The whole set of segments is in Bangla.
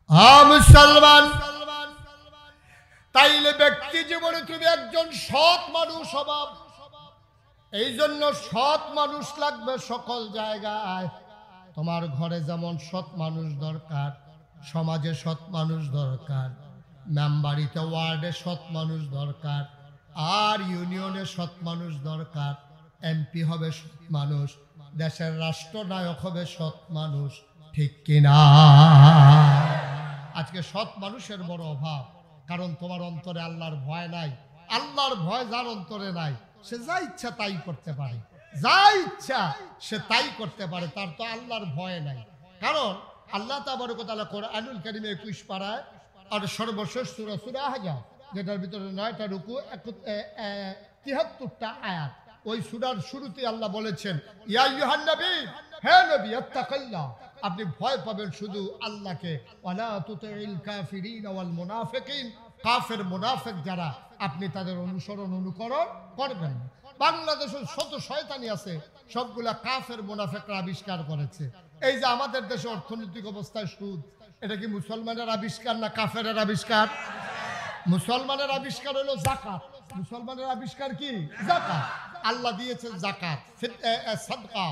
মুসলমান, তাইলে ব্যক্তি জীবনে তুমি একজন সৎ মানুষ হবা। এই জন্য সৎ মানুষ লাগবে সকল জায়গায়। তোমার ঘরে যেমন সৎ মানুষ দরকার, সমাজে সৎ মানুষ দরকার, মেম্বারিতে ওয়ার্ডে সৎ মানুষ দরকার, আর ইউনিয়নে সৎ মানুষ দরকার, এমপি হবে সৎ মানুষ, দেশের রাষ্ট্রনায়ক হবে সৎ মানুষ, ঠিক কিনা? আজকে সৎ মানুষের বড় অভাব, কারণ তোমার অন্তরে আল্লাহর ভয় নাই। আল্লাহর ভয় যার অন্তরে নাই, সে যা ইচ্ছা তাই করতে পারে, যা ইচ্ছা সে তাই করতে পারে, তার তো আল্লাহর ভয় নাই। কারণ আল্লাহ তাবারক ওয়া তাআলা কোরআনুল কারীমে 21 পারায় আর সর্বশেষ সূরা সূরা আহজাব, যেটার ভিতরে 9টা রুকু 73টা আয়াত, ওই সূরার শুরুতে আল্লাহ বলেছেন, ইয়া আইয়ুহান নবী, হে নবী, ইত্তাকিল্লাহ, আপনি ভয় পাবেন শুধু আল্লাহকে, ওয়ালা তুতিল কাফিরিন ওয়াল মুনাফিকিন, কাফের মুনাফিক যারা, আপনি তাদের অনুসরণ অনুকরণ করবেন না। বাংলাদেশে শত শয়তানি আছে, সবগুলা কাফের মুনাফিকরা আবিষ্কার করেছে। এই যে আমাদের দেশে অর্থনৈতিক অবস্থায় সুদ, এটা কি মুসলমানের আবিষ্কার না কাফের আবিষ্কার? মুসলমানের আবিষ্কার হলো যাকাত। মুসলমানের আবিষ্কার কি? যাকাত। আল্লাহ দিয়েছে যাকাত, সাদকা,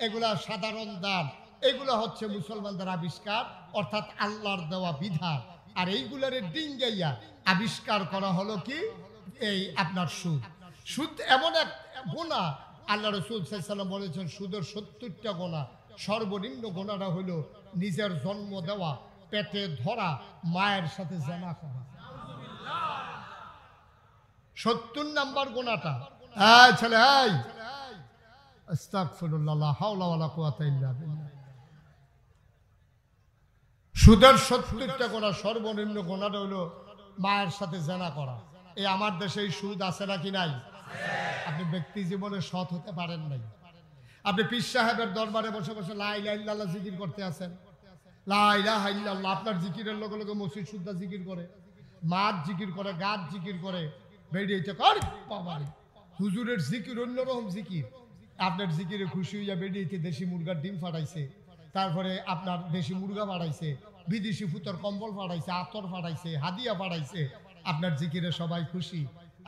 এগুলা সাধারণ দান, এগুলো হচ্ছে মুসলমানদের আবিষ্কার, অর্থাৎ আল্লাহর দেওয়া বিধান। আর এইগুলারে ডিঙ্গাইয়া আবিষ্কার করা হলো কি? এই আপনার সুদ। সুদ এমন এক গুনাহ, আল্লাহ রাসূল সাল্লাল্লাহু আলাইহি ওয়াসাল্লাম বলেছেন সুদের 70টা গুনাহ। সর্বনিম্ন গুনাহটা হলো নিজের জন্ম দেওয়া, পেটে ধরা মায়ের সাথে জিনা করা। 70 নাম্বার গুনাহটা। এই ছেলে, এই আস্তাগফিরুল্লাহ, লা হাওলা ওয়ালা কুওয়াতা ইল্লা বিল্লাহ। সুদের 70টা গুনাহ, সর্বনিম্ন গুনাহটা হলো মায়ের সাথে জিনা করা। এই আমার দেশে এই সুদ আছে নাকি নাই? আপনি ব্যক্তি জীবনে সৎ হতে পারেন নাই। আপনি পীর সাহেবের দরবারে বসে বসে লা ইলাহা ইল্লাল্লাহ জিকির করতে আছেন, লা ইলাহা ইল্লাল্লাহ, আপনার জিকিরের লগে লগে মসজিদ সুদ্ধা জিকির করে, মাছ জিকির করে, গাছ জিকির করে, বেরিয়েছে কর বাবারে, হুজুরের জিকির অন্যরকম জিকির। আপনার জিকিরে খুশি হইয়া বেরিয়েছে দেশি মুরগার ডিম ফাটাইছে, তারপরে আপনার দেশি মুরগা ফাটাইছে, বিদেশি ফুতর কম্বল ফাটাইছে, আতর ফাটাইছে, হাদিয়া ফাটাইছে, আপনার জিকিরে সবাই খুশি।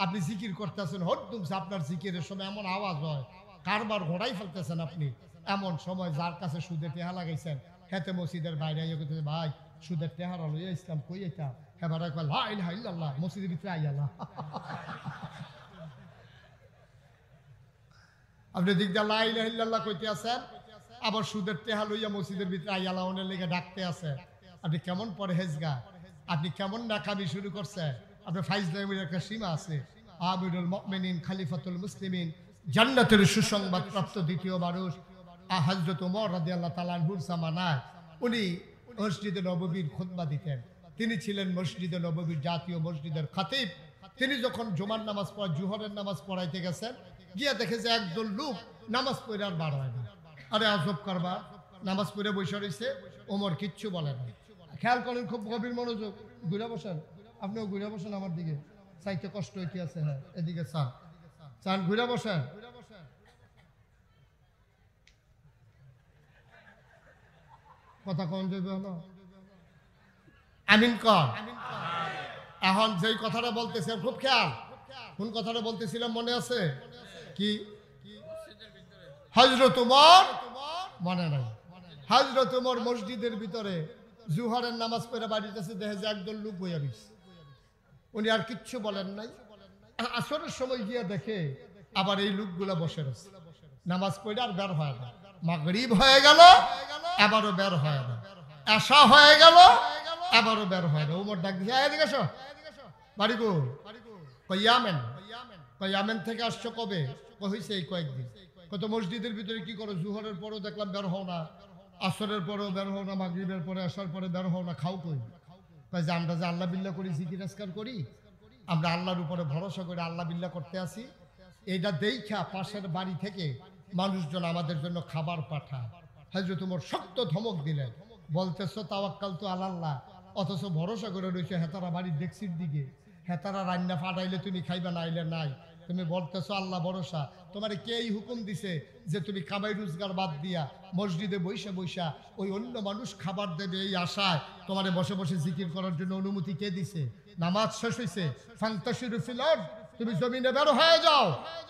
আপনি জিকির করতেছেন, হরদম আপনার জিকিরের সময় এমন আওয়াজ হয়, কারবার ঘোড়াই ফেলতেছেন আপনি। এমন সময় যার কাছে সুদের টেহা লাগাইছেন, হেতে মসজিদের বাইরে করতেছে, ভাই সুদের টেহারা লইয়া ইসলাম কই এটা, এবার লা ইলাহা ইল্লাল্লাহ, মসজিদের ভিতরে আইয়াল্লাহ। আপনি দিক দিয়ে লা ইলাহা ইল্লাল্লাহ কইতে আছেন, আবার সুদের টেহা লইয়া মসজিদের ভিতরে আইয়াল্লাহ ওনের লেগে ডাকতে আছে। আপনি কেমন পরহেজগা, আপনি কেমন নাকামি শুরু করছেন? আপনার ফাইজলামির একটা সীমা আছে। আমিরুল মুমিনিন, খলিফাতুল মুসলিমিন, জান্নাতের সুসংবাদ প্রাপ্ত দ্বিতীয় মানুষ হযরত ওমর রাদিয়াল্লাহু তাআলা আনহুর জামানায় উনি মসজিদে নববীর খুতবা দিতেন। তিনি ছিলেন মসজিদে নববীর জাতীয় মসজিদের খতিব। তিনি যখন জুমার নামাজ পড়া, জোহরের নামাজ পড়াইতে গেছেন, গিয়া দেখেছে একদল লোক নামাজ পড়ে আর বার হয় না। আরে আজব কারবা, নামাজ পড়ে বসে রয়েছে, ওমর কিচ্ছু বলে না। খেয়াল করেন, খুব গভীর মনোযোগ, ঘুরে বসেন, আপনিও ঘুরে বসেন, আমার দিকে চাইতে কষ্ট হইতে আছে। হ্যাঁ, এদিকে চান চান, ঘুরে বসেন। কথা কম যাবে হলো, আমিন কর। এখন যেই কথাটা বলতেছে খুব খেয়াল, কোন কথাটা বলতেছিলাম মনে আছে কি? হযরত ওমর, মনে নাই? হযরত ওমর মসজিদের ভিতরে জোহরের নামাজ পড়ে বাড়িতেছে, দেখে যে একদল লোক বইয়া রইছে। উনি আর কিচ্ছু বলেন নাই। আসরের সময় গিয়া দেখে আবার এই লোকগুলা বসে রয়েছে, নামাজ পড়ে আর বের হয় না। মাগরিব হয়ে গেল, এবারও বের হয় না। এশা হয়ে গেল, এবারও বের হয় না। ওমর ডাক দিয়েছে, এদিকে এসো। বাড়ি গো, কইয়ামেন। কইয়ামেন থেকে আসছো কবে? হইছে এই কয়েকদিন। কত মসজিদের ভিতরে কি করো? জোহরের পরও দেখলাম বের হও না, আসরের পরেও বের হও না, মাগরিবের পরে আসার পরে বের হও না, খাও কই? যে আমরা যে আল্লাহ বিল্লাহ করি, জিকির আজকার করি, আমরা আল্লাহর উপরে ভরসা করে আল্লাহ বিল্লাহ করতে আসি। এইটা দেখা পাশের বাড়ি থেকে মানুষজন আমাদের জন্য খাবার পাঠায়। হযরত ওমর শক্ত ধমক দিলেন, বলতেছো তাওয়াক্কালতু আলাল্লাহ, অথচ ভরসা করে রয়েছে হেতারা বাড়ির ডেক্সির দিকে। হেতারা রান্না ফাটাইলে তুমি খাইবা, না আইলে নাই। তুমি বলতেছো আল্লাহ ভরসা, তোমারে কে এই হুকুম দিছে যে তুমি কামাই রোজগার বাদ দিয়া মসজিদে বৈশা বৈশা ওই অন্য মানুষ খাবার দেবে এই আশায় তোমারে বসে বসে জিকির করার জন্য অনুমতি কে দিছে? নামাজ শেষ হয়েছে, ফান্তাশিরু ফিল আরদ, তুমি জমিনে বের হয়ে যাও,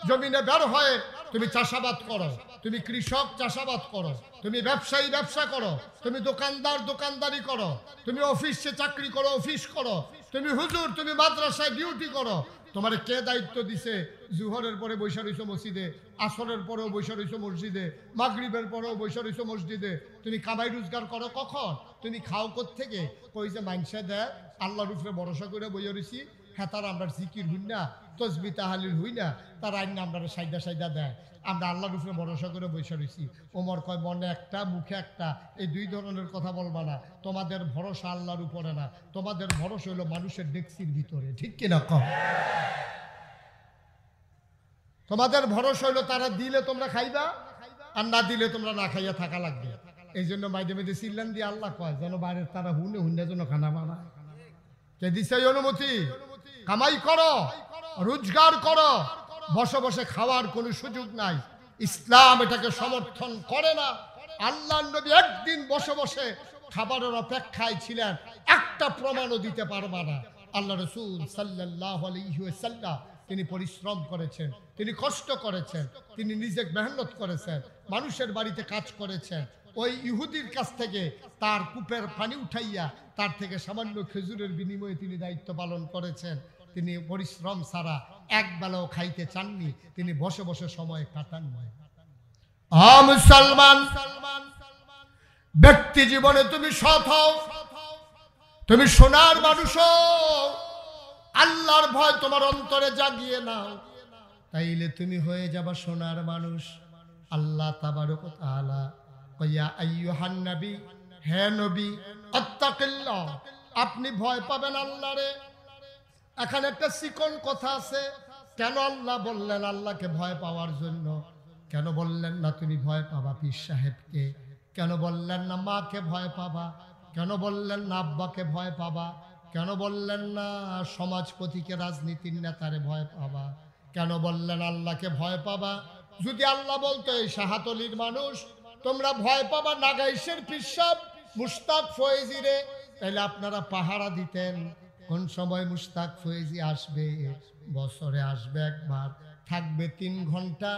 জমিনে বের হয়ে তুমি চাষাবাদ করো, তুমি কৃষক চাষাবাদ করো, তুমি ব্যবসায়ী ব্যবসা করো, তুমি দোকানদার দোকানদারি করো, তুমি অফিসে চাকরি করো অফিস করো, তুমি হুজুর তুমি মাদ্রাসায় ডিউটি করো। তোমারে কে দায়িত্ব দিছে জুহরের পরে বৈশা রইছো মসজিদে, আসরের পরেও বৈশা রইছো মসজিদে, মাগরিবের পরেও বৈশা রইছো মসজিদে? তুমি কামাই রোজগার করো কখন? তুমি খাও কোত্থেকে? কই যে মাইনসা দেয় আল্লাহর উপরে ভরসা করে বইয়া রইছি, হ্যাঁ তারা আমরা জিকির হই না, তসবি তাহালিল হই না, তারা আইন আমরা সাইডা সাইডা দেয়, আমরা আল্লাহর উপরে ভরসা করে বসে রয়েছি। ওমর কয় মনে একটা মুখে একটা, এই দুই ধরনের কথা বলবা না। তোমাদের ভরসা আল্লাহর উপরে না, তোমাদের ভরসা হলো মানুষের ডেক্সির ভিতরে, ঠিক কিনা কম? তোমাদের ভরসা হইলো তারা দিলে তোমরা খাইবা, আর না দিলে তোমরা না খাইয়া থাকা লাগবে। এই জন্য মাঝে মাঝে সিল্লান দিয়ে আল্লাহ কয় যেন বাইরের তারা হুনে হুন্ডে যেন খানা বানায়। কে দিছে এই অনুমতি? কামাই করো, রোজগার করো, বসে বসে খাওয়ার কোনো সুযোগ নাই। ইসলাম এটাকে সমর্থন করে না। আল্লাহর নবী একদিন বসে বসে খাবারের অপেক্ষায় ছিলেন, একটা প্রমাণও দিতে পারবা না। আল্লাহ রাসূল সাল্লাল্লাহু আলাইহি ওয়াসাল্লাম তিনি পরিশ্রম করেছেন, তিনি কষ্ট করেছেন, তিনি নিজে মেহনত করেছেন, মানুষের বাড়িতে কাজ করেছেন। ওই ইহুদির কাছ থেকে তার কূপের পানি উঠাইয়া তার থেকে সামান্য খেজুরের বিনিময়ে তিনি দায়িত্ব পালন করেছেন। তিনি পরিশ্রম ছাড়া এক বেলাও খাইতে চাননি, তিনি বসে বসে সময় কাটাননি। মুসলমান ব্যক্তি জীবনে তুমি সৎ হও, তুমি সোনার মানুষ হও, আল্লাহর ভয় তোমার অন্তরে জাগিয়ে নাও, তাইলে তুমি হয়ে যাবা সোনার মানুষ। আল্লাহ তাবারক ওয়া তাআলা কইয়া আইয়ুহান নবী, হে নবী, আত্তাকিল্লাহ, আপনি ভয় পাবেন আল্লাহরে। এখানে একটা চিকন কথা আছে। কেন আল্লাহ বললেন আল্লাহকে ভয় পাওয়ার জন্য? কেন বললেন না তুমি ভয় পাবা পীর সাহেবকে? কেন বললেন না মাকে ভয় পাবা? কেন বললেন না আব্বাকে ভয় পাবা? কেন বললেন না সমাজপতিকে, রাজনীতির নেতারে ভয় পাবা? কেন বললেন আল্লাহকে ভয় পাবা? যদি আল্লাহ বলতো এই শাহাতলির মানুষ তোমরা ভয় পাবা নাগাইশের পীর সাহেব মুশতাক ফয়েজিরে, তাহলে আপনারা পাহারা দিতেন। কোন সময় মুশতাক ফয়েজি আসবে? বছরে আসবে একবার, থাকবে 3 ঘন্টা।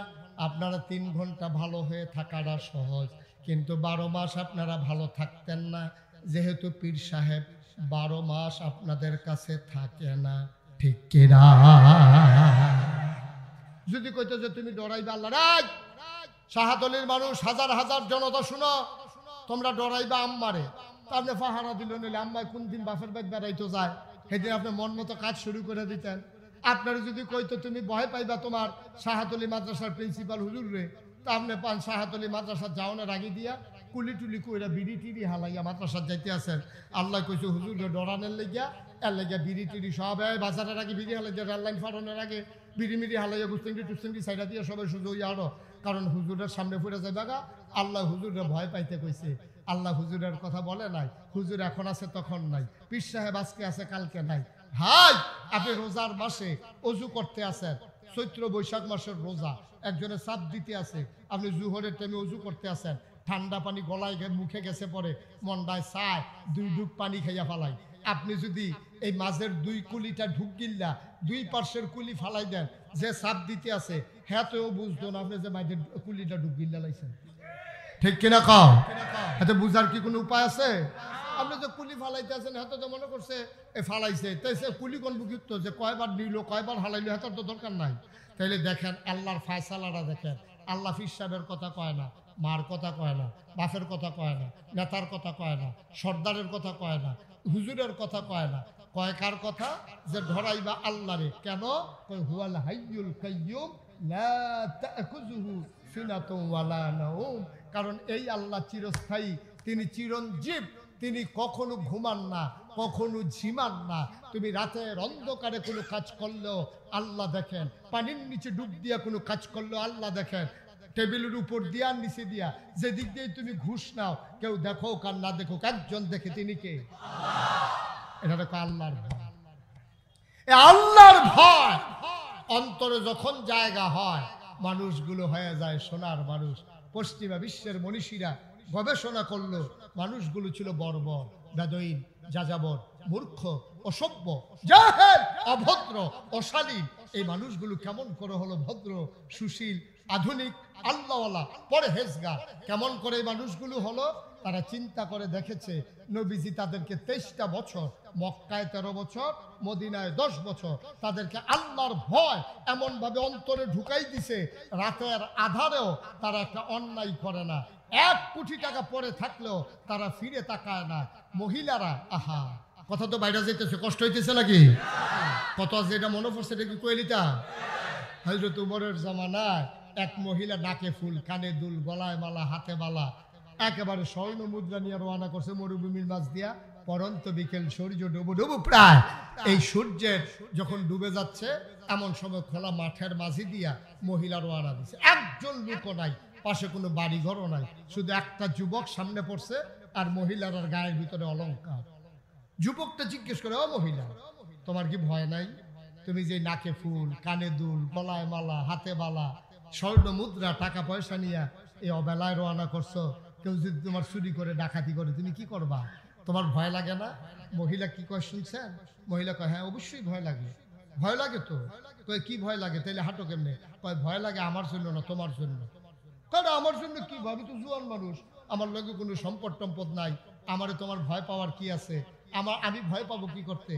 আপনারা 3 ঘন্টা ভালো হয়ে থাকাটা সহজ, কিন্তু 12 মাস আপনারা ভালো থাকতেন না, যেহেতু পীর সাহেব 12 মাস আপনাদের কাছে থাকে না, ঠিক কিনা? যদি কইতো যে তুমি ডরাইবা আল্লাহ, রাজ শাহাতলির মানুষ হাজার হাজার জনতা শুনো, তোমরা ডরাইবা আম্মারে, আপনি পাহারা দিল নিলে আম্মায় কোন দিন বাপের বাড়ি বেড়াইতো যায়, সেদিন আপনি মন মতো কাজ শুরু করে দিতেন। আপনারা যদি কইতো তুমি ভয় পাইবা তোমার শাহাতলি মাদ্রাসার প্রিন্সিপাল হুজুর রে, তা আপনি পান শাহাতলি মাদ্রাসা যাওয়ানোর আগে দিয়া কুলি টুলি কইরা বিড়ি টিড়ি হালাইয়া মাদ্রাসার যাইতে আছেন। আল্লাহ কইছে হুজুর রে ডরানের লেগিয়া, এর লেগিয়া বিড়ি টিড়ি সব বাজারের আগে বিড়ি হালাই, রেল লাইন ফাটানোর আগে বিড়ি মিড়ি হালাইয়া গুস্তিংটি টুস্তিংটি সাইডা দিয়ে সবাই সুযোগ আরো, কারণ হুজুরের সামনে ফুটে যাবে গা। আল্লাহ হুজুরে ভয় পাইতে কইছে। আল্লাহ হুজুরের কথা বলে নাই। হুজুর এখন আছে তখন নাই, পীর সাহেব আজকে আছে কালকে নাই। ভাই আপনি রোজার মাসে অজু করতে আছেন, চৈত্র বৈশাখ মাসের রোজা, একজনে চাপ দিতে আছে, আপনি জুহরের টাইমে অজু করতে আছেন, ঠান্ডা পানি গলায় মুখে গেছে পরে মন্ডায় চায় 2 ঢুক পানি খাইয়া ফালাই। আপনি যদি এই মাঝের 2 কুলিটা ঢুক গিল্লা 2 পার্শ্বের কুলি ফালাই দেন, যে চাপ দিতে আছে হ্যাঁ তো বুঝতো না আপনি যে মাঝের কুলিটা ঢুক গিল্লা লাইছেন, ঠিক কিনা কও? এতে বুঝার কি কোনো উপায় আছে? আপনি যে কুলি ফালাইতে আছেন হয়তো তো মনে করছে এ ফালাইছে, তাই সে কুলি কোন বুকিত যে কয়বার নিল কয়বার হালাইলো হাতার তো দরকার নাই। তাইলে দেখেন আল্লাহর ফায়সালাটা দেখেন। আল্লাহ পীর সাহেবের কথা কয় না, মার কথা কয় না, বাপের কথা কয় না, নেতার কথা কয় না, সর্দারের কথা কয় না, হুজুরের কথা কয় না, কয় কার কথা? যে ধরাইবা আল্লাহরে। কেন? কয় হুয়াল হাইয়ুল কাইয়্যুম লা তা'খুযুহু সিনাতুন ওয়ালা নাওম। কারণ এই আল্লাহ চিরস্থায়ী, তিনি চিরঞ্জীব, তিনি কখনো ঘুমান না, কখনো ঝিমান না। তুমি রাতের অন্ধকারে কোনো কাজ করলেও আল্লাহ দেখেন, পানির নিচে ডুব দিয়া কোনো কাজ করলেও আল্লাহ দেখেন, টেবিলের উপর দিয়া নিচে দিয়া যেদিক দিয়ে তুমি ঘুষ নাও, কেউ দেখো কার না দেখো, একজন দেখে, তিনি কে? এটা দেখো আল্লাহর ভয়। আল্লাহর ভয় অন্তরে যখন জায়গা হয় মানুষগুলো হয়ে যায় সোনার মানুষ। পশ্চিমা বিশ্বের মনীষীরা গবেষণা করলো, মানুষগুলো ছিল বর্বর, বেদইন, যাযাবর, মূর্খ, অসভ্য, জাহেল, অভদ্র, অশালীন। এই মানুষগুলো কেমন করে হলো ভদ্র, সুশীল, আধুনিক, আল্লাহওয়ালা, পরহেজগার? কেমন করে এই মানুষগুলো হলো? তারা চিন্তা করে দেখেছে, নবীজি তাদেরকে 23টা বছর, মক্কায় 13 বছর, মদিনায় 10 বছর, তাদেরকে আল্লাহর ভয় এমন ভাবে অন্তরে ঢুকাই দিছে, রাতের আধারেও তারা একটা অন্যায় করে না। 1 কোটি টাকা পরে থাকলেও তারা ফিরে তাকায় না। মহিলারা, আহা, কথা তো বাইরে যাইতেছে, কষ্ট হইতেছে নাকি? কত যেটা মনে পড়ছে এটা কি কইলিতা? হযরত উমরের জামানায় এক মহিলা নাকে ফুল, কানে দুল, গলায় মালা, হাতে মালা, একেবারে স্বর্ণ মুদ্রা নিয়ে রওনা করছে মরুভূমির মাঝ দিয়া। পরন্ত বিকেল, সূর্য ডুবু ডুবু প্রায়। এই সূর্যের যখন ডুবে যাচ্ছে এমন সময় খোলা মাঠের মাঝে দিয়া মহিলা রওনা দিছে। একজন লোকও নাই, পাশে কোনো বাড়ি ঘরও নাই, শুধু একটা যুবক সামনে পড়ছে আর মহিলার গায়ের ভিতরে অলংকার। যুবকটা জিজ্ঞেস করে, ও মহিলা, তোমার কি ভয় নাই? তুমি যে নাকে ফুল, কানে দুল, গলায় মালা, হাতে মালা, স্বর্ণ মুদ্রা, টাকা পয়সা নিয়ে এই অবেলায় রওনা করছো, কেউ যদি তোমার চুরি করে, ডাকাতি করে, তুমি কি করবা? তোমার ভয় লাগে না? মহিলা কি কয় শুনছেন? মহিলা কয়, হ্যাঁ অবশ্যই ভয় লাগে। ভয় লাগে তো? কয় কি ভয় লাগে? তাইলে হাঁটো কেমনে? কয় ভয় লাগে আমার জন্য না, তোমার জন্য। কারণ আমার জন্য কি? ভাবি তো জুয়ান মানুষ, আমার লগে কোনো সম্পদ টম্পদ নাই, আমারে তোমার ভয় পাওয়ার কি আছে? আমি ভয় পাবো কি করতে?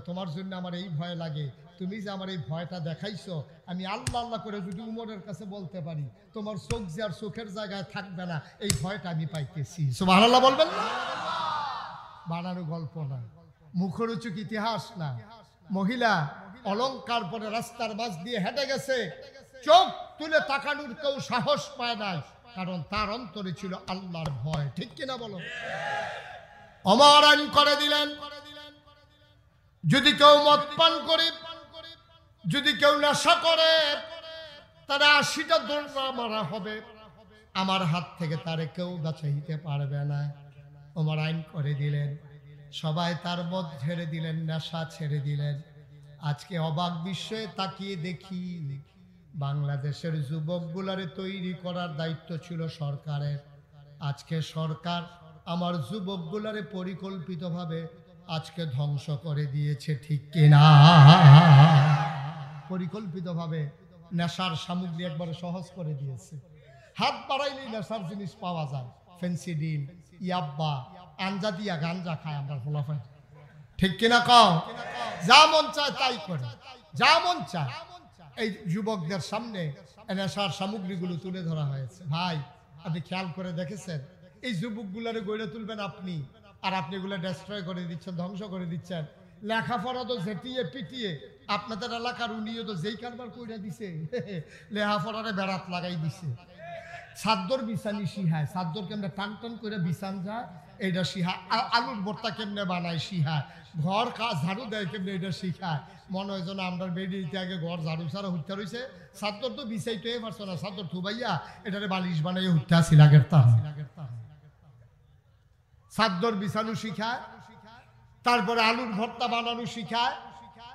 তোমার জন্য আমার এই ভয় লাগে। তুমি যে আমার এই ভয়টা দেখাইছো, আমি আল্লাহ আল্লাহ করে যদি উমরের কাছে বলতে পারি, তোমার চোখ যে আর চোখের জায়গায় থাকবে না, এই ভয়টা আমি পাইতেছি। সুবহানাল্লাহ বলবেন না? বানানো গল্প না, মুখরোচক ইতিহাস না। মহিলা অলংকার পরে রাস্তার মাঝ দিয়ে হেঁটে গেছে, চোখ তুলে তাকানোর কেউ সাহস পায় নাই, কারণ তার অন্তরে ছিল আল্লাহর ভয়। ঠিক কিনা বলো? ওমর আইন করে দিলেন, যদি কেউ মদ পান করে, যদি কেউ নেশা করে, তারা 80টা দোররা মারা হবে, আমার হাত থেকে তারে কেউ বাঁচাইতে পারবে না। ওমর আইন করে দিলেন, সবাই তার মদ ছেড়ে দিলেন, নেশা ছেড়ে দিলেন। আজকে অবাক বিস্ময়ে তাকিয়ে দেখি, বাংলাদেশের যুবকগুলারে তৈরি করার দায়িত্ব ছিল সরকারের। আজকে সরকার আমার যুবকগুলারে পরিকল্পিতভাবে আজকে ধ্বংস করে দিয়েছে। ঠিক কিনা? পরিকল্পিতভাবে নেশার সামগ্রী একবারে সহজ করে দিয়েছে। হাত বাড়াইলেই নেশার জিনিস পাওয়া যায়। ফেন্সিডিল, ইয়াব্বা, আঞ্জা দিয়া গাঞ্জা খায় আমরা ফলাফল। ঠিক কিনা কও? যা মন চায় তাই করে, যা মন চায়। এই যুবকদের সামনে নেশার সামগ্রীগুলো তুলে ধরা হয়েছে। ভাই, আপনি খেয়াল করে দেখেছেন, এই যুবকগুলারে গড়ে তুলবেন আপনি, আর আপনি এগুলো ডেস্ট্রয় করে দিচ্ছেন, ধ্বংস করে দিচ্ছেন। লেখাপড়া তো ঝেটিয়ে পিটিয়ে আপনাদের এলাকার উনিও তো যেই কারবার করে দিছে, লেখাপড়ারে বেড়াত লাগাই দিছে। সাদ্দর বিছানি শিহায়, সাদ্দর কেমনে টান টান করে বিছান যায় এইটা শিহায়, আলুর ভর্তা কেমনে বানায় শিহায়, ঘর কাজ ঝাড়ু দেয় কেমনে এটা শিখায়। মনে হয় যেন আমরা বেরিয়ে আগে ঘর ঝাড়ু ছাড়া হুটতে রয়েছে। সাদ্দর তো বিছাইতে পারছো না, সাদ্দর থুবাইয়া এটারে বালিশ বানাইয়া হুটতে আসি লাগের তার। সাদ্দর বিছানো শিখায়, তারপরে আলুর ভর্তা বানানো শিখায়,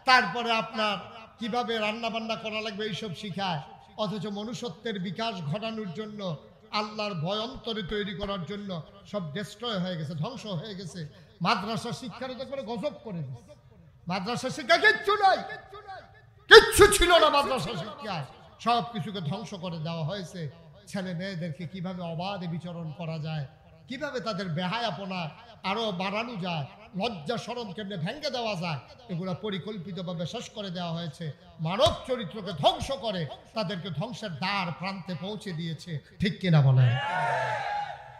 তারপরে আপনার কিভাবে রান্না বান্না করা লাগবে এইসব শিখায়। অথচ মনুষ্যত্বের বিকাশ ঘটানোর জন্য, আল্লাহর ভয় অন্তরে তৈরি করার জন্য সব ডেস্ট্রয় হয়ে গেছে, ধ্বংস হয়ে গেছে। মাদ্রাসা শিক্ষার তো করে গজব করে দিচ্ছে। মাদ্রাসা শিক্ষা কিচ্ছু নাই, কিচ্ছু ছিল না মাদ্রাসা শিক্ষায়, সব কিছুকে ধ্বংস করে দেওয়া হয়েছে। ছেলে মেয়েদেরকে কিভাবে অবাধে বিচরণ করা যায়, কিভাবে তাদের বেহায়াপনা আরো বাড়ানো যায়, লজ্জা শরম কেমনে ভেঙে দেওয়া যায়, এগুলো পরিকল্পিতভাবে শেষ করে দেওয়া হয়েছে। মানব চরিত্রকে ধ্বংস করে তাদেরকে ধ্বংসের দ্বার প্রান্তে পৌঁছে দিয়েছে। ঠিক কিনা বলেন?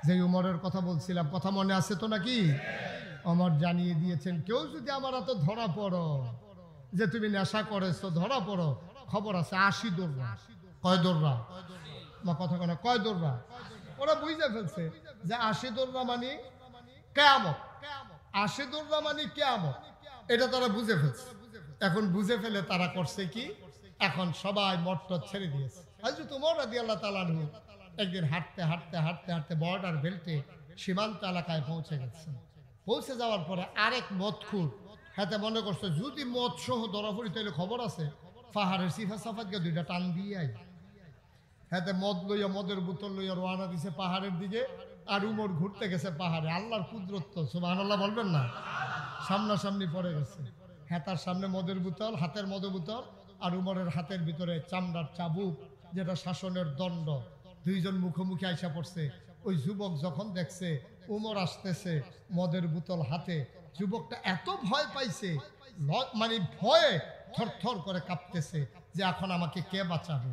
যে উমরের কথা বলছিলাম, কথা মনে আছে তো নাকি? ওমর জানিয়ে দিয়েছেন, কেউ যদি আমার হাতে ধরা পড়ো যে তুমি নেশা করেছো, ধরা পড়ো, খবর আছে 80 দৌড়া। কয় দৌড়া? মা কথা কেন, কয় দৌড়া? ওরা বুঝে ফেলছে যে 80 দৌড়া মানে কিয়ামত, 80 দৌড়া মানে কিয়ামত, এটা তারা বুঝে ফেলছে। এখন বুঝে ফেলে তারা করছে কি, এখন সবাই মর্ত ছেড়ে দিয়েছে। হযরত ওমর রাদিয়াল্লাহু তাআলা আনহু একদিন হাঁটতে হাঁটতে হাঁটতে হাঁটতে বর্ডার বেল্টে সীমান্ত এলাকায় পৌঁছে গেছেন। পৌঁছে যাওয়ার পরে আরেক মদখুর হাতে মনে করছে, যদি মদ সহ ধরা পড়ি তাহলে খবর আছে, পাহাড়ের সিফা সাফাত গিয়ে দুইটা টান দিয়ে আই। হাতে মদ লইয়া, মদের বোতল লইয়া রওনা দিছে পাহাড়ের দিকে, আর উমর ঘুরতে গেছে পাহাড়ে। আল্লাহর কুদরত, সুবহানাল্লাহ বলবেন না? সামনাসামনি পড়ে গেছে। হাতার সামনে মদের বোতল, হাতের মদের বোতল, আর উমরের হাতের ভিতরে চামড়ার চাবুক, যেটা শাসনের দণ্ড। দুইজন মুখোমুখি আইসা পড়ছে। ওই যুবক যখন দেখছে উমর আসতেছে মদের বোতল হাতে, যুবকটা এত ভয় পাইছে, মানে ভয়ে থরথর করে কাঁপতেছে যে এখন আমাকে কে বাঁচাবে।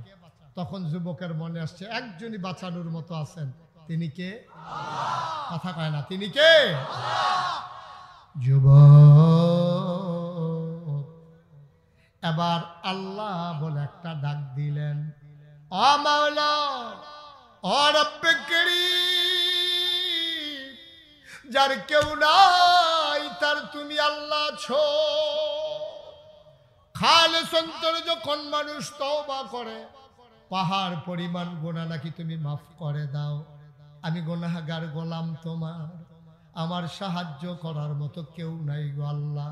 তখন যুবকের মনে আসছে একজনই বাঁচানোর মতো আছেন, তিনি কে? কথা কয় না, তিনি কে? যুবক এবার আল্লাহ বলে একটা ডাক দিলেন, ও মাওলা, ও রব্বে কারীম, যার কেউ নাই তার তুমি আল্লাহ ছো। খালেস অন্তরে যখন মানুষ তওবা করে, পাহাড় পরিমাণ গুনাহ নাকি তুমি মাফ করে দাও। আমি গুনাহগার গোলাম তোমার, আমার সাহায্য করার মতো কেউ নাই গো আল্লাহ।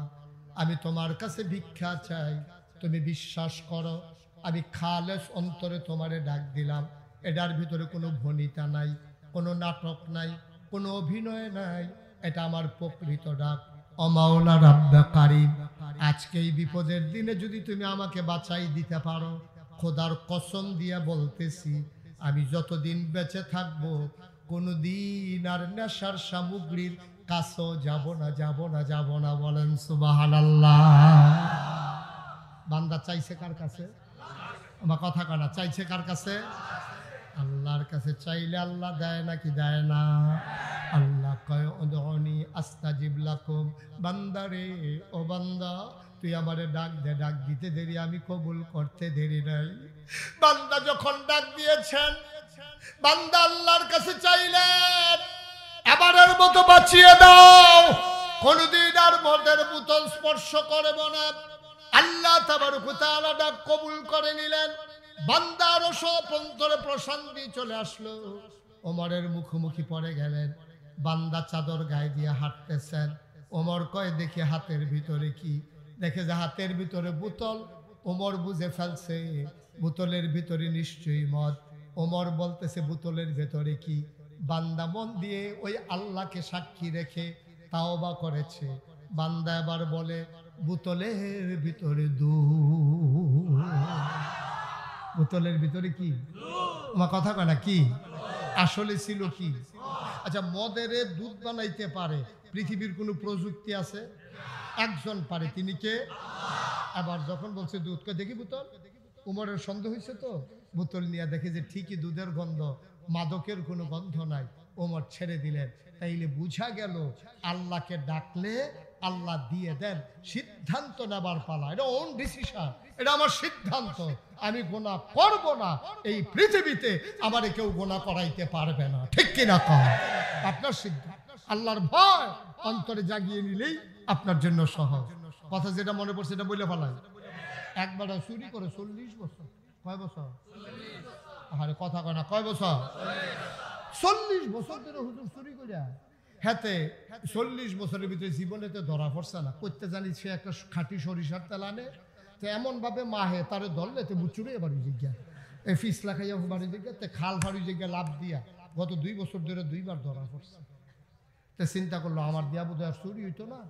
আমি তোমার কাছে ভিক্ষা চাই, তুমি বিশ্বাস করো আমি খালেস অন্তরে তোমারে ডাক দিলাম। এটার ভিতরে কোনো ভনিতা নাই, কোনো নাটক নাই, কোনো অভিনয় নাই, এটা আমার প্রকৃত ডাক। ও মাওলা রব্বে কারীম, আজকে এই বিপদের দিনে যদি তুমি আমাকে বাঁচাই দিতে পারো, খোদার কসম দিয়ে বলতেছি আমি যতদিন বেঁচে থাকবো কোনদিন আর নেশার সামগ্রীর কাছেও যাব না, যাব না, যাব না। বলেন সুবহানাল্লাহ। বান্দা চাইছে কার কাছে? আমার কথা কয় না, চাইছে কার কাছে? আল্লাহর কাছে। চাইলে আল্লাহ দেয় নাকি দেয় না? আল্লাহ কয় উদউনি আস্তাজিব লাকুম। বান্দারে, ও বান্দা, তুই আমারে ডাক দে, ডাক দিতে দেরি, আমি কবুল করতে দেরি নাই। বান্দা যখন ডাক দিয়েছেন, বান্দা আল্লাহর কাছে চাইলেন এবারের মতো বাঁচিয়ে দাও, কোনদিন আর মদের বোতল স্পর্শ করব না। আল্লাহ তাবারক ওয়া তাআলা ডাক কবুল করে নিলেন। বান্দার সব অন্তরে প্রশান্তি চলে আসলো। ওমরের মুখোমুখি পড়ে গেলেন। বান্দা চাদর গায়ে দিয়ে হাঁটতেছেন। ওমর কয় দেখে হাতের ভিতরে কি? দেখে যে হাতের ভিতরে বোতল। ওমর বুঝে ফেলছে বোতলের ভিতরে নিশ্চয়ই মদ। ওমর বলতেছে বোতলের ভেতরে কি? বান্দা মন দিয়ে ওই আল্লাহকে সাক্ষী রেখে তাওবা করেছে। বান্দা এবার বলে বোতলের ভিতরে দুধ। বোতলের ভিতরে কি? আমার কথা কয় না, কি আসলে ছিল কি? আচ্ছা, মদের দুধ বানাইতে পারে পৃথিবীর কোনো প্রযুক্তি আছে? একজন পারে, তিনি কে? আবার যখন বলছে দুধকে দেখি বোতল, উমরের সন্দেহ হয়েছে তো, বোতল নিয়ে দেখে যে ঠিকই দুধের গন্ধ, মাদকের কোনো গন্ধ নাই। ওমর ছেড়ে দিলেন। তাইলে বুঝা গেল আল্লাহকে ডাকলে আল্লাহ দিয়ে দেন। সিদ্ধান্ত নেবার পালা, এটা ওন ডিসিশন, এটা আমার সিদ্ধান্ত। আমি গোনা করব না, এই পৃথিবীতে আমারে কেউ গোনা করাইতে পারবে না। ঠিক কিনা কম? আপনার সিদ্ধান্ত। আল্লাহর ভয় অন্তরে জাগিয়ে নিলেই আপনার জন্য সহজ। কথা যেটা মনে পড়ছে এটা বলে ফেলাই। একবার চুরি করে 40 বছর। কয় বছর? আরে কথা কয় না, কয় বছর? 40 বছর ধরে হুজুর চুরি করিয়া। হাতে 40 বছরের ভিতরে জীবনেতে ধরা পড়ছে না। করতে জানি সে একটা খাঁটি সরিষার তেল আনে, তো এমন ভাবে মাহে তারে ধরলে তো বুচুরে বাড়ি জিজ্ঞা, এই ফিসলা খাইয়া বাড়ি জিজ্ঞা, তে খাল ফাড়ি জিজ্ঞা লাভ দিয়া গত 2 বছর ধরে 2 বার ধরা পড়ছে। তো চিন্তা করলো আমার দিয়া বোধ আর চুরি হইতো না,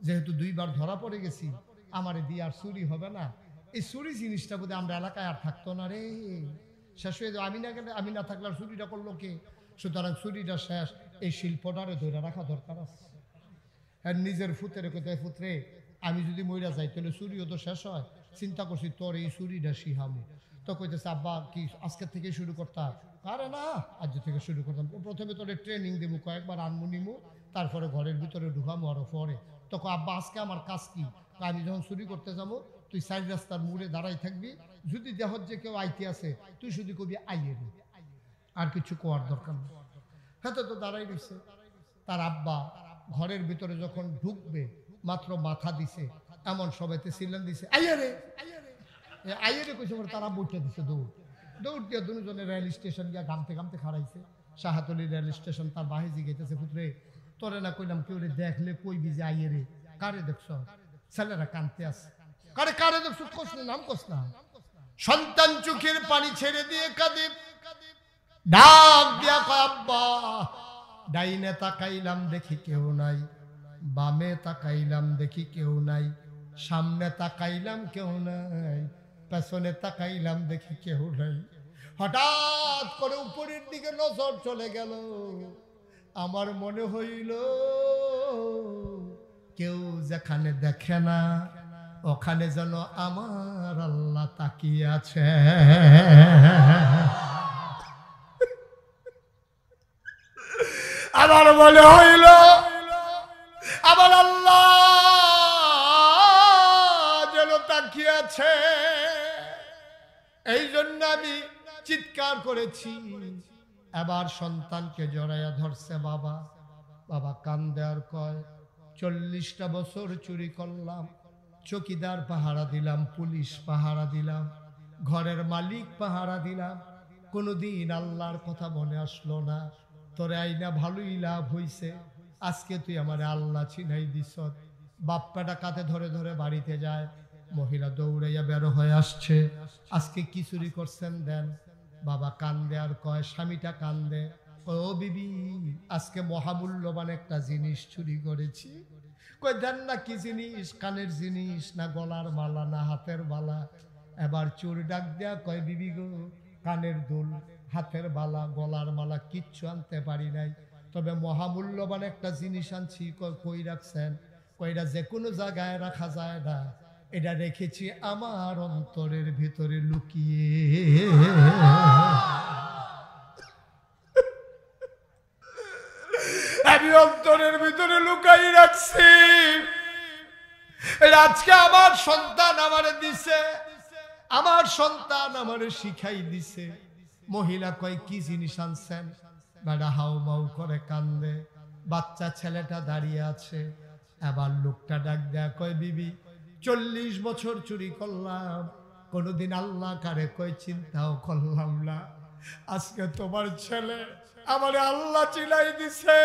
যেহেতু 2 বার ধরা পড়ে গেছি, আমারে দিয়ে আর চুরি হবে না। এই চুরি জিনিসটা বোধ আমরা এলাকায় আর থাকতো না রে, শেষ হয়ে যাবে। আমি না গেলে, আমি না থাকলে আর চুরিটা করলো কে? সুতরাং চুরিটা শেষ, এই শিল্পটারে ধরে রাখা দরকার আছে। আর নিজের ফুতেরে কোথায়, ফুতরে আমি যদি মইরা যাই তাহলে চুরিও তো শেষ হয়। চিন্তা করছি তোর এই চুরিটা শিহামু। তো কইতেছে আব্বা কি আজকের থেকে শুরু করতাম? আরে না, আজ থেকে শুরু করতাম। প্রথমে তোরে ট্রেনিং দেবো, কয়েকবার আনমু নিমু, তারপরে ঘরের ভিতরে ঢুকামু আরো পরে। তখন আব্বা আজকে আমার কাজ কি? আমি যখন চুরি করতে যাবো তুই 4 রাস্তার মোড়ে দাঁড়াই থাকবি, যদি দেহ যে কেউ আইতে আছে তুই শুধু কবি আইয়ে নি, আর কিছু কোয়ার দরকার নেই। হ্যাঁ, তো দাঁড়াই রয়েছে। তার আব্বা ঘরের ভিতরে যখন ঢুকবে মাত্র মাথা দিছে, এমন সবাইতে সিলেন দিছে আইয়ে রে, আইয়ে রে কইছে। তারা বইটা দিছে দৌড়, দৌড় দিয়ে দুজনে রেল স্টেশন গিয়া ঘামতে ঘামতে খাড়াইছে। শাহাতলি রেল স্টেশন। তার বাহি জিগাইতেছে পুত্রে তোরে না কইলাম কেউ রে দেখলে কইবি যে আইয়ে রে, কারে দেখছ? ছেলেরা কানতে আছে। কারে কারে দেখছ? কস না, নাম কস না। সন্তান চোখের পানি ছেড়ে দিয়ে কাঁদে, ডাক দিয়া কয় আব্বা। ডাইনে তাকাইলাম দেখি কেউ নাই, বামে তাকাইলাম দেখি কেউ নাই, সামনে তাকাইলাম কেউ নাই, পেছনে তাকাইলাম দেখি কেউ নাই। হঠাৎ করে উপরের দিকে নজর চলে গেল, আমার মনে হইল কেউ যেখানে দেখে না ওখানে যেন আমার আল্লাহ তাকিয়ে আছে। আমার মনে হইল আমার আল্লাহ যেন তাকিয়ে আছে। এই জন্য আমি চিৎকার করেছি। এবার সন্তানকে জড়াইয়া ধরছে বাবা। বাবা কান্দে আর কয় 40টা বছর চুরি করলাম, চৌকিদার পাহারা দিলাম, পুলিশ পাহারা দিলাম, ঘরের মালিক পাহারা দিলাম, কোনদিন আল্লাহর কথা মনে আসলো না। তোরে আইনা ভালোই লাভ হইছে, আজকে তুই আমারে আল্লাহ চিনাই দিস। বাপ্পাটা কাঁধে ধরে ধরে বাড়িতে যায়। মহিলা দৌড়াইয়া বেরো হয়ে আসছে, আজকে কি চুরি করছেন দেন। বাবা কান্দে আর কয়, স্বামীটা কান্দে, কয় ও বিবি আজকে মহামূল্যবান একটা জিনিস চুরি করেছি। কই দেন না কি জিনিস? কানের জিনিস না গলার মালা না হাতের মালা? এবার চোর ডাক দেয়া কয় বিবি গো, কানের দুল, হাতের বালা, গলার মালা কিচ্ছু আনতে পারি নাই, তবে মহামূল্যবান একটা জিনিস আনছি। কই রাখছেন? কইরা যে কোনো জায়গায় রাখা যায় না, এটা রেখেছি আমার অন্তরের ভিতরে লুকিয়ে। আমি অন্তরের ভিতরে লুকাই রাখছি। আজকে আমার সন্তান আমারে দিছে, আমার সন্তান আমারে শিখাই দিছে। মহিলা কয় কি জিনিস আনছেন? বেড়া হাউ মাউ করে কান্দে। বাচ্চা ছেলেটা দাঁড়িয়ে আছে। এবার লোকটা ডাক দেয়া কয় বিবি 40 বছর চুরি করলাম, কোনদিন আল্লাহ কারে কয় চিন্তাও করলাম না। আজকে তোমার ছেলে আমারে আল্লাহ চিনাই দিছে,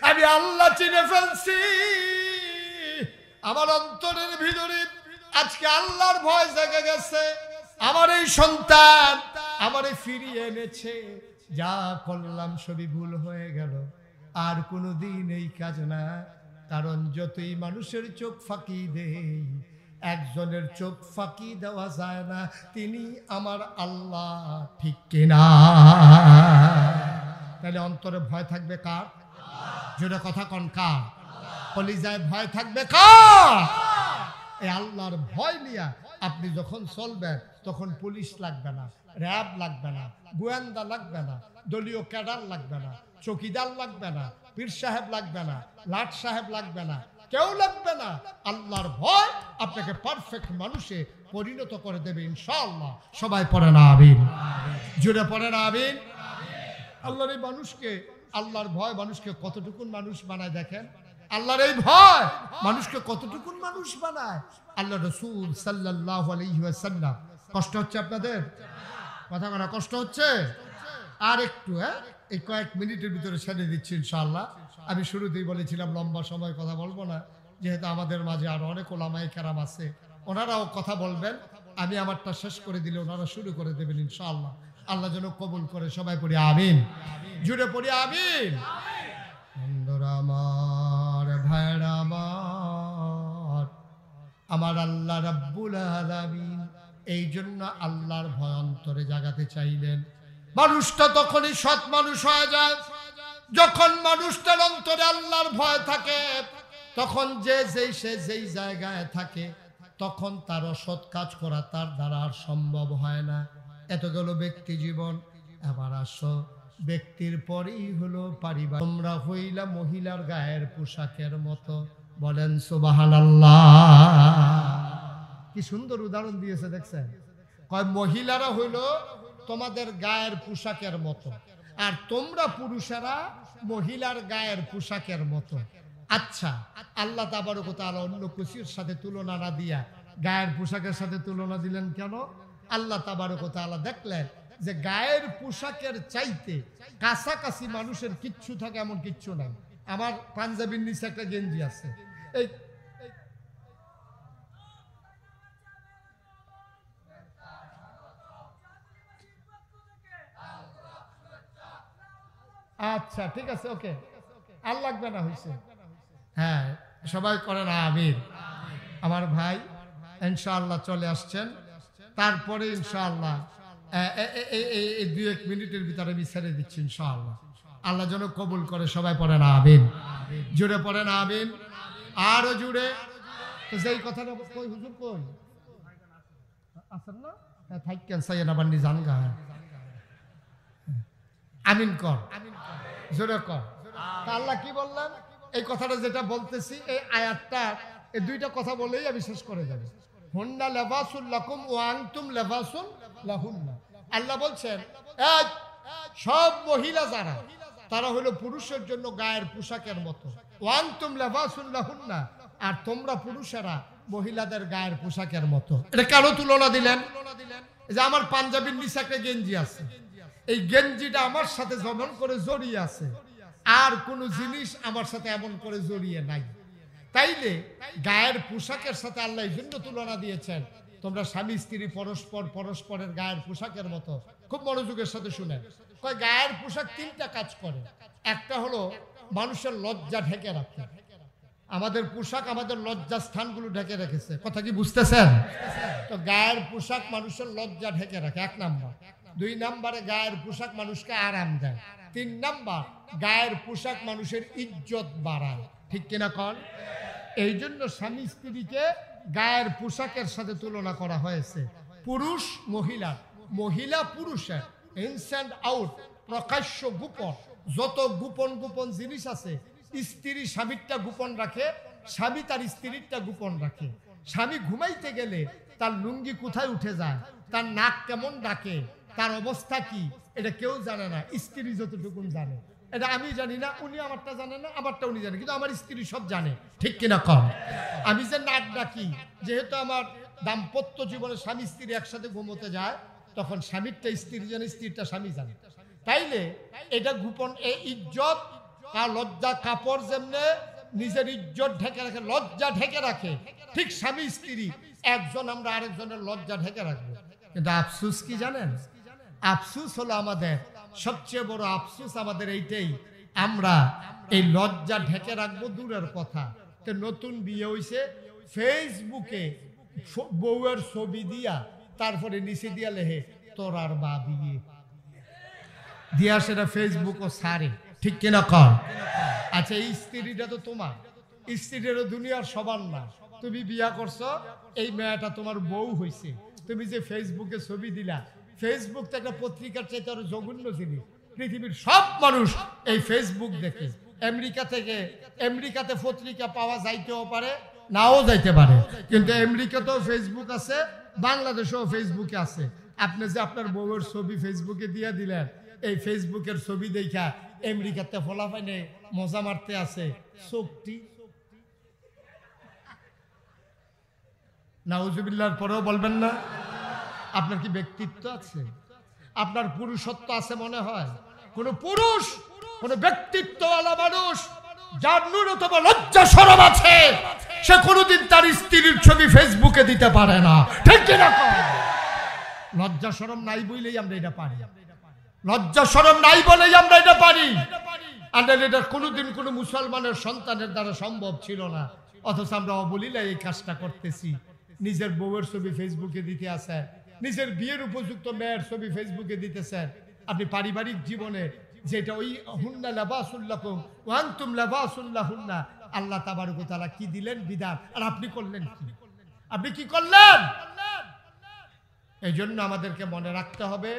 আমি আল্লাহ চিনে ফেলছি। আমার অন্তরের ভিতরে আজকে আল্লাহর ভয় জেগে গেছে। আমার এই সন্তান আমারে ফিরিয়ে এনেছে। যা করলাম সবই ভুল হয়ে গেল, আর কোনোদিন এই কাজ না। কারণ যতই মানুষের চোখ ফাঁকি দেই, একজনের চোখ ফাঁকি দেওয়া যায় না, তিনি আমার আল্লাহ, ঠিক কিনা? তাহলে অন্তরে ভয় থাকবে কার? জোরে কথা কন, কার? কলিজায় ভয় থাকবে কার? এই আল্লাহর ভয় নিয়া আপনি যখন চলবেন তখন পুলিশ লাগবে না, র্যাব লাগবে না, গোয়েন্দা লাগবে না, দলীয় ক্যাডার লাগবে না, চৌকিদার লাগবে না, পীর সাহেব লাগবে না, লাট সাহেব লাগবে না, কেউ লাগবে না। আল্লাহর ভয় আপনাকে পারফেক্ট মানুষে পরিণত করে দেবে ইনশাআল্লাহ। সবাই পড়ে না আমিন? জুড়ে পড়ে না আমিন? আল্লাহর এই মানুষকে, আল্লাহর ভয় মানুষকে কতটুকুন মানুষ বানায় দেখেন। আল্লাহর এই ভয় মানুষকে কতটুকুন মানুষ বানায়। আল্লাহ রাসূল সাল্লাল্লাহু আলাইহি ওয়াসাল্লাম, কষ্ট হচ্ছে আপনাদের? কথা বলা কষ্ট হচ্ছে? আর একটু এই কয়েক মিনিটের ভিতরে ছেড়ে দিচ্ছি ইনশাআল্লাহ। আমি শুরুতেই বলেছিলাম লম্বা সময় কথা বলবো না, যেহেতু আমাদের মাঝে আরো অনেক ওলামায়ে কেরাম আছে, ওনারাও কথা বলবেন। আমি আমারটা শেষ করে দিলে ওনারা শুরু করে দেবেন ইনশাআল্লাহ। আল্লাহ যেন কবুল করে। সবাই পড়ি আমিন। জুড়ে পড়ি আমিন। বন্ধুরা আমার, ভাইরা আমার আল্লাহ রাব্বুল আলামিন এই জন্য আল্লাহর ভয় অন্তরে জাগাতে চাইলেন। মানুষটা তখনই সৎ মানুষ হয়ে যায় যখন মানুষটার অন্তরে আল্লাহর ভয় থাকে। তখন সে যেই জায়গায় থাকে তখন তার অসৎ কাজ করা তার দ্বারা আর সম্ভব হয় না। এত গেল ব্যক্তি জীবন। এবার আসো ব্যক্তির পরেই হলো পারিবার। তোমরা হইলা মহিলার গায়ের পোশাকের মতো। বলেন সুবহানাল্লাহ। কি সুন্দর উদাহরণ দিয়েছে দেখছেন। কয় মহিলারা হইল তোমাদের গায়ের পোশাকের মতো, আর তোমরা পুরুষেরা মহিলার গায়ের পোশাকের মতো। আচ্ছা, আল্লাহ তাবারক ওয়া তাআলা অন্য কিছুর সাথে তুলনা না দিয়া গায়ের পোশাকের সাথে তুলনা দিলেন কেন? আল্লাহ তাবারক ওয়া তাআলা দেখলেন যে গায়ের পোশাকের চাইতে কাছাকাছি মানুষের কিচ্ছু থাকে এমন কিচ্ছু নাই। আমার পাঞ্জাবির নিচে একটা গেঞ্জি আছে, এই আচ্ছা ঠিক আছে, ওকে, আর লাগবে না, হয়েছে। হ্যাঁ, সবাই করেন আমিন। আমার ভাই ইনশাআল্লাহ চলে আসছেন, তারপরে ইনশাআল্লাহ এই 2-1 মিনিটের ভিতরে আমি ছেড়ে দিচ্ছি ইনশাআল্লাহ। আল্লাহ যেন কবুল করে, সবাই পড়েন আমিন, জুড়ে পড়েন আমিন, আরো জুড়ে। তো যেই কথাটা কই হুজুর কই আছেন না, থাকেন সাইয়েন আবার নি জানগা, আমিন কর, জোরে কর। আল্লাহ কি বললেন? এই কথাটা যেটা বলতেছি, এই আয়াতটা, এই 2টা কথা বলেই আমি শেষ করে যাব। হুন্না লিবাসুল লাকুম ওয়া আনতুম লিবাসুন লাহুন্না। আল্লাহ বলছেন এই সব মহিলা যারা, তারা হলো পুরুষের জন্য গায়ের পোশাকের মতো। ওয়া আনতুম লিবাসুন লাহুন্না, আর তোমরা পুরুষেরা মহিলাদের গায়ের পোশাকের মতো। এটা কেন তুলনা দিলেন? যে আমার পাঞ্জাবির নিচে একটা গেঞ্জি আছে, এই গেঞ্জিটা আমার সাথে যেমন করে জড়িয়ে আছে, আর কোন জিনিস আমার সাথে এমন করে জড়িয়ে নাই। তাইলে গায়ের পোশাকের সাথে আল্লাহ এই জন্য তুলনা দিয়েছেন, তোমরা স্বামী স্ত্রী পরস্পরের গায়ের পোশাকের মতো। খুব মনোযোগের সাথে শুনেন। কয় গায়ের পোশাক 3টা কাজ করে। একটা হলো মানুষের লজ্জা ঢেকে রাখে। আমাদের পোশাক আমাদের লজ্জা স্থানগুলো ঢেকে রেখেছে, কথা কি বুঝতেছেন? তো গায়ের পোশাক মানুষের লজ্জা ঢেকে রাখে, 1 নাম্বার। 2 নাম্বারে গায়ের পোশাক মানুষকে আরাম দেয়। 3 নাম্বার, গায়ের পোশাক মানুষের ইজ্জত বাড়ায়। ঠিক কিনা কন? এই জন্য স্বামী স্ত্রীকে গায়ের পোশাকের সাথে তুলনা করা হয়েছে। পুরুষ মহিলা, মহিলা পুরুষের, ইনস্যান্ড আউট, প্রকাশ্য গোপন, যত গোপন গোপন জিনিস আছে, স্ত্রী স্বামীরটা গোপন রাখে, স্বামী তার স্ত্রীরটা গোপন রাখে। স্বামী ঘুমাইতে গেলে তার লুঙ্গি কোথায় উঠে যায়, তার নাক কেমন ডাকে, তার অবস্থা কি, এটা কেউ জানে না, স্ত্রী যতটুকু জানে। এটা আমি জানি না, উনি আমারটা জানে না, আমারটা উনি জানে, কিন্তু আমার স্ত্রী সব জানে। ঠিক কিনা কম? আমি যে নাক ডাকি, যেহেতু আমার দাম্পত্য জীবনে স্বামী স্ত্রী একসাথে ঘুমোতে যায়, তখন স্বামীরটা স্ত্রী জানে, স্ত্রীরটা স্বামী জানে। তাইলে এটা গোপন, এই ইজ্জত আর লজ্জা, কাপড় যেমনে নিজের ইজ্জত ঢেকে রাখে, লজ্জা ঢেকে রাখে, ঠিক স্বামী স্ত্রী একজন আমরা আরেকজনের লজ্জা ঢেকে রাখবো। কিন্তু আফসুস কি জানেন? আফসুস হলো আমাদের সবচেয়ে বড় আফসুস আমাদের এইটাই, আমরা এই লজ্জা ঢেকে রাখবো দূরের কথা। তো নতুন বিয়ে হইছে, ফেসবুকে বউয়ের ছবি দিয়া, তারপরে নিচে দিয়া লেহে তোর আর বা বিয়ে দিয়া, সেটা ফেসবুক ও সারে। ঠিক কিনা কর? আচ্ছা, এই স্ত্রীটা তো তোমার, স্ত্রীরও দুনিয়ার সবার না। তুমি বিয়া করছো, এই মেয়েটা তোমার বউ হইছে, তুমি যে ফেসবুকে ছবি দিলা, ফেসবুক তো একটা পত্রিকার চাইতে আরো জঘন্য জিনিস। পৃথিবীর সব মানুষ এই ফেসবুক দেখে। আমেরিকাতে পত্রিকা পাওয়া যাইতেও পারে, নাও যাইতে পারে, কিন্তু আমেরিকাতেও ফেসবুক আছে, বাংলাদেশেও ফেসবুকে আছে। আপনি যে আপনার বউয়ের ছবি ফেসবুকে দিয়ে দিলেন, এই ফেসবুকের ছবি দেখা আমেরিকাতে ফলাফাইনে মজা মারতে আছে, শক্তি নাউজুবিল্লাহর পরেও বলবেন না? আপনার কি ব্যক্তিত্ব আছে? আপনার পুরুষত্ব আছে মনে হয়? কোন পুরুষ, কোন ব্যক্তিত্বওয়ালা মানুষ যার ন্যূনতম লজ্জা শরম আছে, সে কোনোদিন তার স্ত্রীর ছবি ফেসবুকে দিতে পারে না। ঠিক কিনা? লজ্জা শরম নাই বলেই আমরা এটা পারি, লজ্জা শরম নাই বলেই আমরা এটা পারি। আর এটা কোনোদিন কোনো মুসলমানের সন্তানের দ্বারা সম্ভব ছিল না, অথচ আমরা অবলীলায় এই কাজটা করতেছি। নিজের বউয়ের ছবি ফেসবুকে দিতে আসেন, নিজের বিয়ের উপযুক্ত মেয়ের ছবি ফেসবুকে দিতেছেন। আপনি পারিবারিক জীবনে যেটা ওই হুন্না লিবাসুল লাকুম ওয়া আনতুম লিবাসুল লাহুন্না, আল্লাহ তাবারক ওয়া তাআলা কি দিলেন বিধান, আর আপনি করলেন কি? আপনি কি করলেন? এই জন্য আমাদেরকে মনে রাখতে হবে,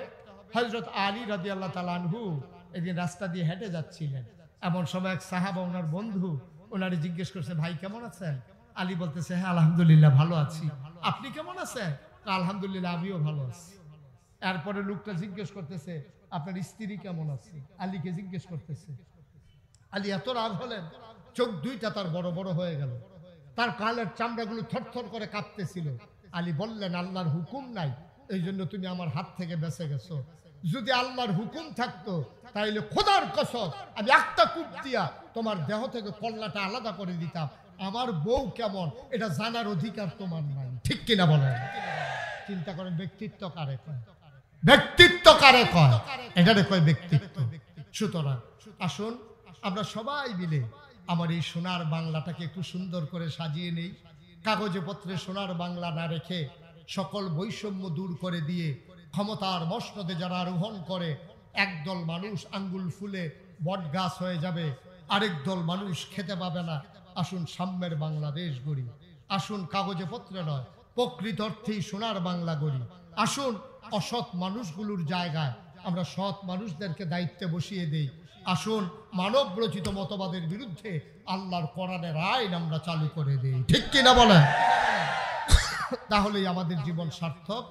হযরত আলী রাদিয়াল্লাহু তাআলা আনহু একদিন রাস্তা দিয়ে হেঁটে যাচ্ছিলেন। এমন সময় এক সাহাবা, ওনার বন্ধু, ওনারে জিজ্ঞেস করছে, ভাই কেমন আছেন? আলী বলতেছে, হ্যাঁ আলহামদুলিল্লাহ ভালো আছি, আপনি কেমন আছেন? আলহামদুলিল্লাহ আমিও ভালো আছি। এরপরে লোকটা জিজ্ঞেস করতেছে, আপনার স্ত্রী কেমন আছে? আলীকে জিজ্ঞেস করতেছে। আলী এত রাগ হলেন, চোখ দুইটা তার বড় বড় হয়ে গেল, তার কালের চামড়াগুলো থরথর করে কাঁপতেছিল। আলী বললেন, আল্লাহর হুকুম নাই, এই জন্য তুমি আমার হাত থেকে বেঁচে গেছো। যদি আল্লাহর হুকুম থাকতো, তাইলে খোদার কসম আমি একটা কূপ দিয়া তোমার দেহ থেকে কল্লাটা আলাদা করে দিতাম। আমার বউ কেমন এটা জানার অধিকার তোমার নাই। ঠিক কিনা বলেন? চিন্তা করেন, ব্যক্তিত্ব কারে কয়? ব্যক্তিত্ব কারে কয়? এটারে কয় ব্যক্তিত্ব। সুতরাং আসুন আমরা সবাই মিলে আমার এই সোনার বাংলাটাকে একটু সুন্দর করে সাজিয়ে নেই। কাগজে পত্রে সোনার বাংলা না রেখে সকল বৈষম্য দূর করে দিয়ে ক্ষমতার মসনদে যারা আরোহণ করে, একদল মানুষ আঙ্গুল ফুলে বট গাছ হয়ে যাবে, আরেক দল মানুষ খেতে পাবে না। আসুন সাম্যের বাংলাদেশ গড়ি। আসুন কাগজে পত্রে নয়, প্রকৃত অর্থেই সোনার বাংলা গড়ি। আসুন অসৎ মানুষগুলোর জায়গায় আমরা সৎ মানুষদেরকে দায়িত্বে বসিয়ে দেই। আসুন মানব রচিত মতবাদের বিরুদ্ধে আল্লাহর কোরআনের আইন আমরা চালু করে দেই। ঠিক কিনা বলেন? তাহলেই আমাদের জীবন সার্থক,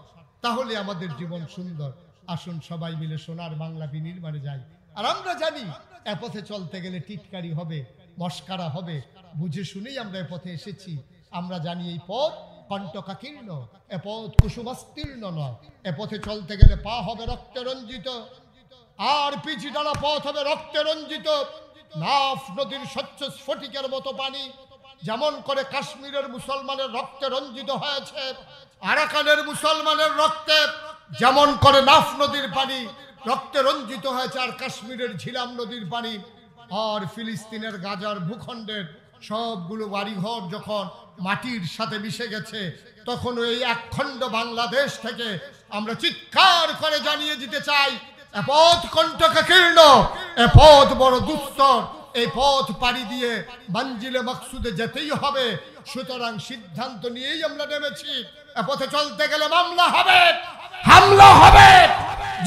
তাহলে আমাদের জীবন সুন্দর। আসুন সবাই মিলে সোনার বাংলা বিনির্মাণে যাই। আর আমরা জানি এ পথে চলতে গেলে টিটকারি হবে, মস্কারা হবে, বুঝে শুনেই আমরা এ পথে এসেছি। আমরা জানি এই পথ কণ্টকাকীর্ণ, এ পথ কুসুমাস্তীর্ণ নয়। এ পথে চলতে গেলে পা হবে রক্তে রঞ্জিত, আর পিছি ডালা পথ হবে রক্তে রঞ্জিত। নাফ নদীর স্বচ্ছ স্ফটিকের মতো পানি যেমন করে কাশ্মীরের মুসলমানের রক্তে রঞ্জিত হয়েছে, আরাকানের মুসলমানের রক্তে যেমন করে নাফ নদীর পানি রক্তে রঞ্জিত হয়েছে, আর কাশ্মীরের ঝিলাম নদীর পানি, আর ফিলিস্তিনের গাজার ভূখণ্ডের সবগুলো বাড়িঘর যখন মাটির সাথে মিশে গেছে, তখন এই একখণ্ড বাংলাদেশ থেকে আমরা চিৎকার করে জানিয়ে দিতে চাই, এ পথ কণ্টকাকীর্ণ, এ পথ বড় দুস্তর, এই পথ পাড়ি দিয়ে মঞ্জিলে মকসুদে যেতেই হবে। সুতরাং সিদ্ধান্ত নিয়েই আমরা নেমেছি, এ পথে চলতে গেলে মামলা হবে, হামলা হবে,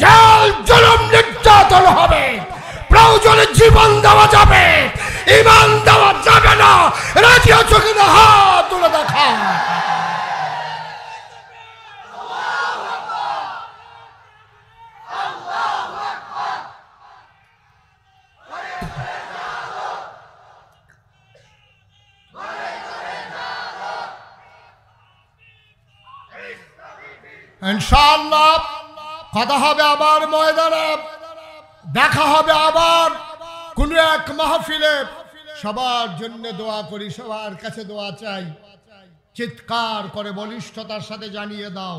জেল জুলুম নির্যাতন হবে, প্রয়োজনে জীবন দেওয়া যাবে, ঈমান দেওয়া যাবে না। রাজি আছো কিনা? হাত তুলে দেখা। ইনশাআল্লাহ কথা হবে আবার ময়দানে, দেখা হবে আবার কোন এক মাহফিলে। সবার জন্য দোয়া করি, সবার কাছে দোয়া চাই। চিৎকার করে বলিষ্ঠতার সাথে জানিয়ে দাও,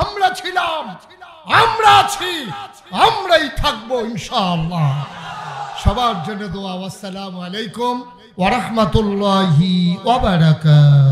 আমরা ছিলাম, আমরা আছি, আমরাই থাকবো ইনশাআল্লাহ। সবার জন্য দোয়া। আসসালামু আলাইকুম ওয়া রাহমাতুল্লাহি ওয়া বারাকাতুহু।